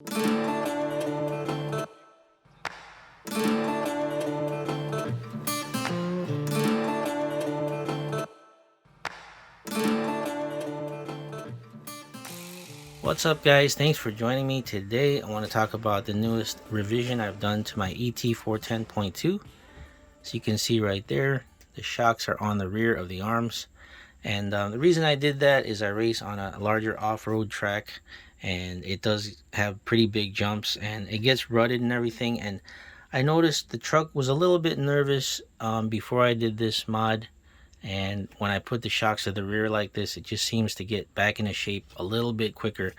What's up guys, thanks for joining me. Today I want to talk about the newest revision I've done to my ET410.2. So you can see right there, the shocks are on the rear of the arms. And the reason I did that is I race on a larger off-road track, and it does have pretty big jumps and it gets rutted and everything. And I noticed the truck was a little bit nervous before I did this mod. And when I put the shocks to the rear like this, it just seems to get back into shape a little bit quicker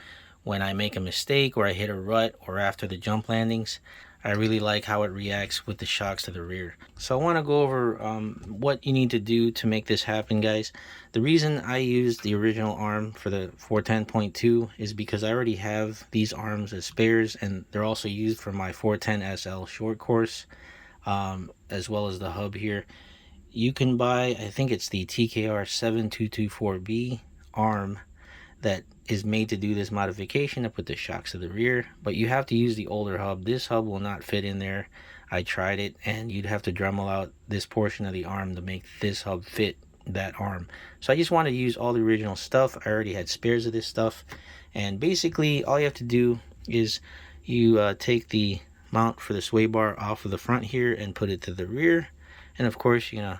when I make a mistake or I hit a rut or after the jump landings. I really like how it reacts with the shocks to the rear. So I want to go over what you need to do to make this happen, guys. The reason I used the original arm for the 410.2 is because I already have these arms as spares, and they're also used for my 410 SL short course, as well as the hub here. You can buy, I think it's the TKR 7224B arm that is made to do this modification to put the shocks to the rear, but you have to use the older hub. This hub will not fit in there. I tried it, and you'd have to Dremel out this portion of the arm to make this hub fit that arm. So I just wanted to use all the original stuff. I already had spares of this stuff, and basically all you have to do is you take the mount for the sway bar off of the front here and put it to the rear. And of course, you know,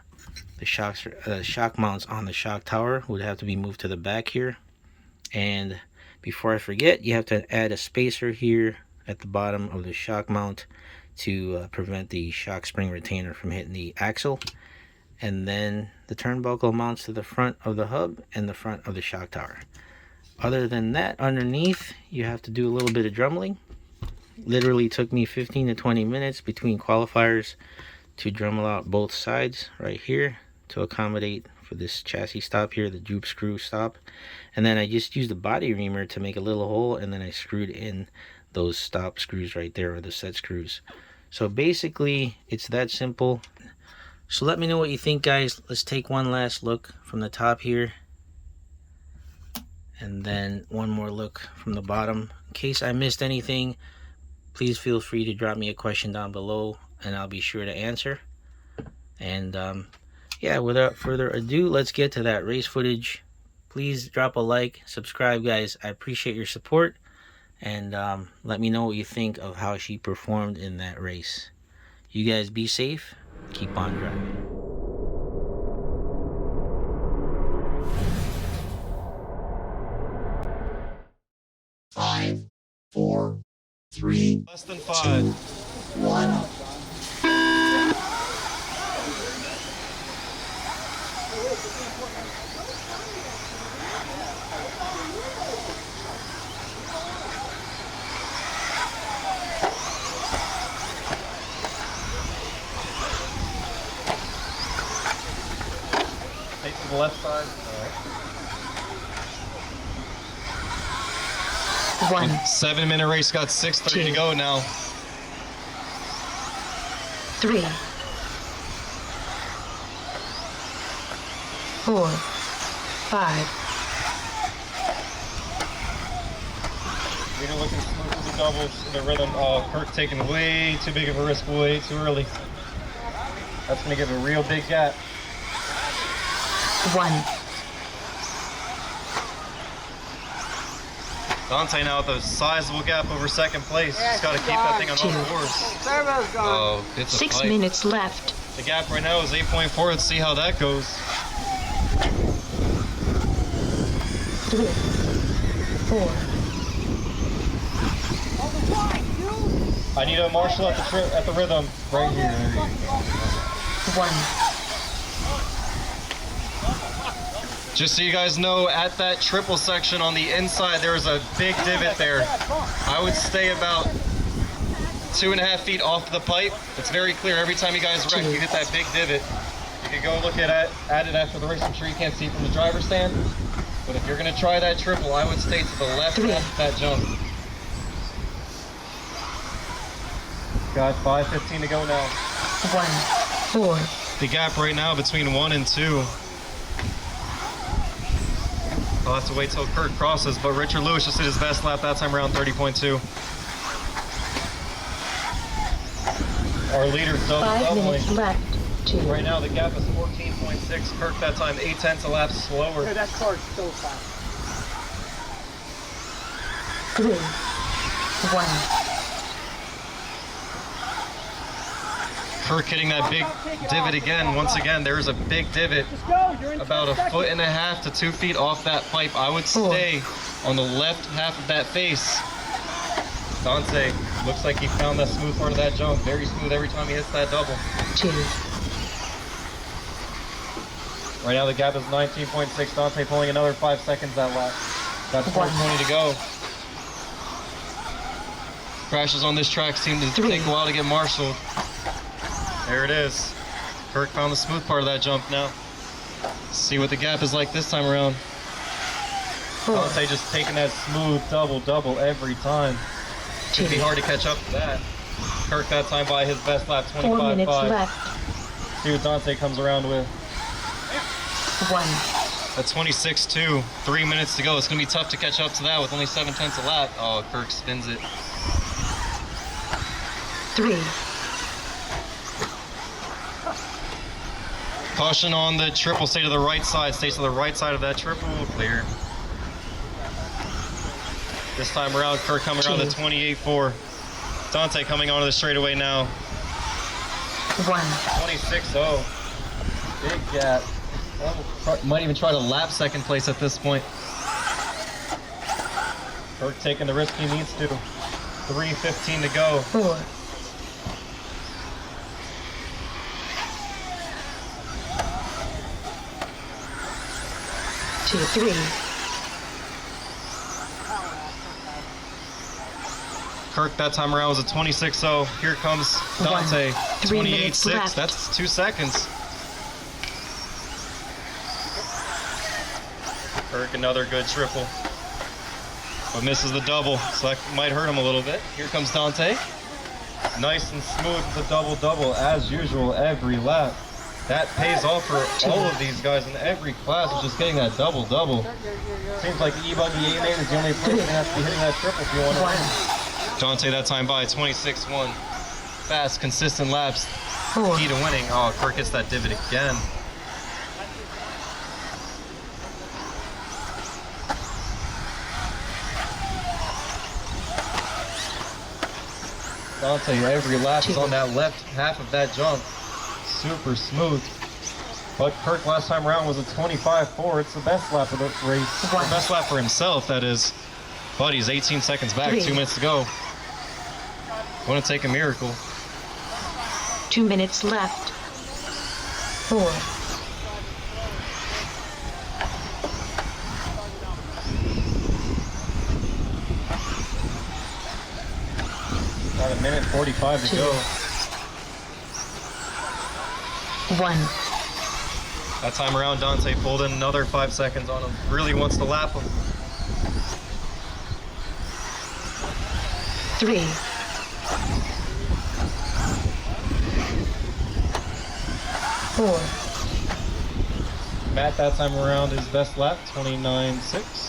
the shock mounts on the shock tower would have to be moved to the back here. And before I forget, you have to add a spacer here at the bottom of the shock mount to prevent the shock spring retainer from hitting the axle. And then the turnbuckle mounts to the front of the hub and the front of the shock tower. Other than that, underneath, you have to do a little bit of dremeling. Literally took me 15 to 20 minutes between qualifiers to Dremel out both sides right here to accommodate for this chassis stop here, the droop screw stop. And then I just used a body reamer to make a little hole, and then I screwed in those stop screws right there, or the set screws. So basically it's that simple. So let me know what you think, guys. Let's take one last look from the top here, and then one more look from the bottom. In case I missed anything, please feel free to drop me a question down below and I'll be sure to answer. And yeah, without further ado, let's get to that race footage. Please drop a like, subscribe, guys. I appreciate your support, and let me know what you think of how she performed in that race. You guys be safe, keep on driving. 5, 4, 3, less than 5. 2, 1. Take to the left side. 1. 7-minute race, got 6:30 to go now. 3. 4. 5. Leader looking smooth with the doubles in the rhythm. Kurt taking way too big of a risk, way too early. That's going to give a real big gap. 1. Dante now with a sizable gap over second place. Just got to keep that thing on all fours. Servo's gone. Oh, it's a 6 fight. minutes left. The gap right now is 8.4. Let's see how that goes. 3. 4. I need a marshal at the rhythm right here. 1. Just so you guys know, at that triple section on the inside, there was a big divot there. I would stay about 2.5 feet off the pipe. It's very clear every time you guys wreck, you hit that big divot. You can go look at it after the race. I'm sure you can't see it from the driver's stand. But if you're going to try that triple, I would stay to the left of that jump. Got 5:15 to go now. 1. 4. The gap right now between 1 and 2. I'll have to wait till Kurt crosses, but Richard Lewis just did his best lap that time around 30.2. Our leader's 5 doubling. minutes left. 2, Right now the gap is 14.6. Kirk that time 0.8 laps slower. Dude, that car's so fast. 3, 1. Kirk hitting that big divot again. Once again, there's a big divot Just go. You're in about 10 1.5 feet to 2 feet off that pipe. I would stay on the left half of that face. Dante looks like he found that smooth part of that jump. Very smooth every time he hits that double. 2, Right now the gap is 19.6. Dante pulling another 5 seconds that lap. Got 4:20 to go. Crashes on this track seem to take a while to get marshaled. There it is. Kirk found the smooth part of that jump now. See what the gap is like this time around. 4, Dante just taking that smooth double every time. Should be hard to catch up to that. Kirk that time by his best lap, 4 minutes 25.5. left. See what Dante comes around with. 1, At 26.2, 3 minutes to go. It's going to be tough to catch up to that with only 0.7 a lap. Oh, Kirk spins it. 3, Caution on the triple. Stay to the right side. Stay to the right side of that triple. Clear. This time around, Kirk coming around the 28.4. Dante coming onto the straightaway now. 1. 26.0. Big gap. Might even try to lap second place at this point. Kirk taking the risk he needs to. 3:15 to go. 4, 2, 3, Kirk that time around was a 26.0. Here comes Dante. 3 minutes 28.6. left. That's 2 seconds. Kirk another good triple. But misses the double, so that might hurt him a little bit. Here comes Dante. Nice and smooth with the double as usual every lap. That pays off for all of these guys in every class, is just getting that double. Seems like the E-Buggy A-Man is the only person that has to be hitting that triple if you want to 1, win. Dante that time by 26.1. Fast, consistent laps. 4, Key to winning. Oh, Kirk hits that divot again. Dante, every lap is on that left half of that jump. Super smooth. But Kirk last time around was a 25.4. It's the best lap of the race. The best lap for himself, that is. But he's 18 seconds back, 2 minutes to go. Want to take a miracle. 2 minutes left. 4, About a minute 45 to go. 1, That time around, Dante pulled in another 5 seconds on him. Really wants to lap him. 3, 4, Matt that time around his best lap, 29.6.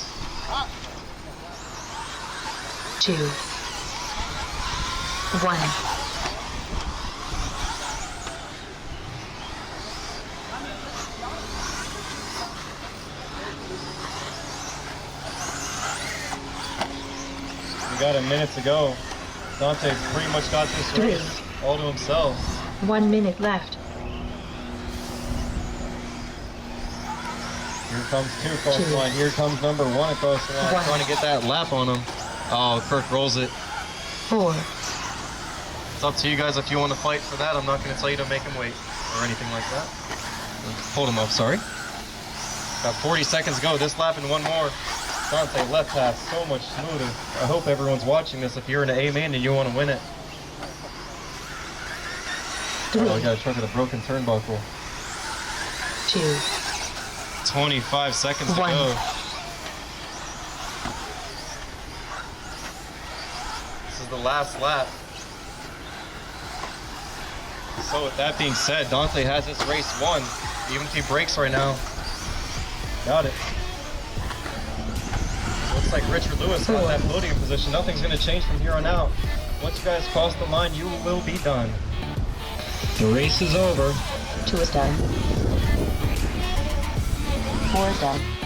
2, 1. We got a minute to go. Dante's pretty much got this race all to himself. 1 minute left. Here comes 2 across the line. Here comes number 1 across the line. 1. Trying to get that lap on him. Oh, Kirk rolls it. 4, It's up to you guys if you want to fight for that. I'm not going to tell you to make him wait or anything like that. Hold him up, sorry. Got 40 seconds to go. This lap and one more. Dante left half so much smoother. I hope everyone's watching this if you're an A-man and you want to win it. 3, Oh, I got a truck with a broken turnbuckle. 2, 25 seconds to 1. go. This is the last lap. So with that being said, Dante has this race won. Even if he breaks right now. Got it. Looks like Richard Lewis got that podium position. Nothing's going to change from here on out. Once you guys cross the line, you will be done. The race is over. 2 is done. 4 is done.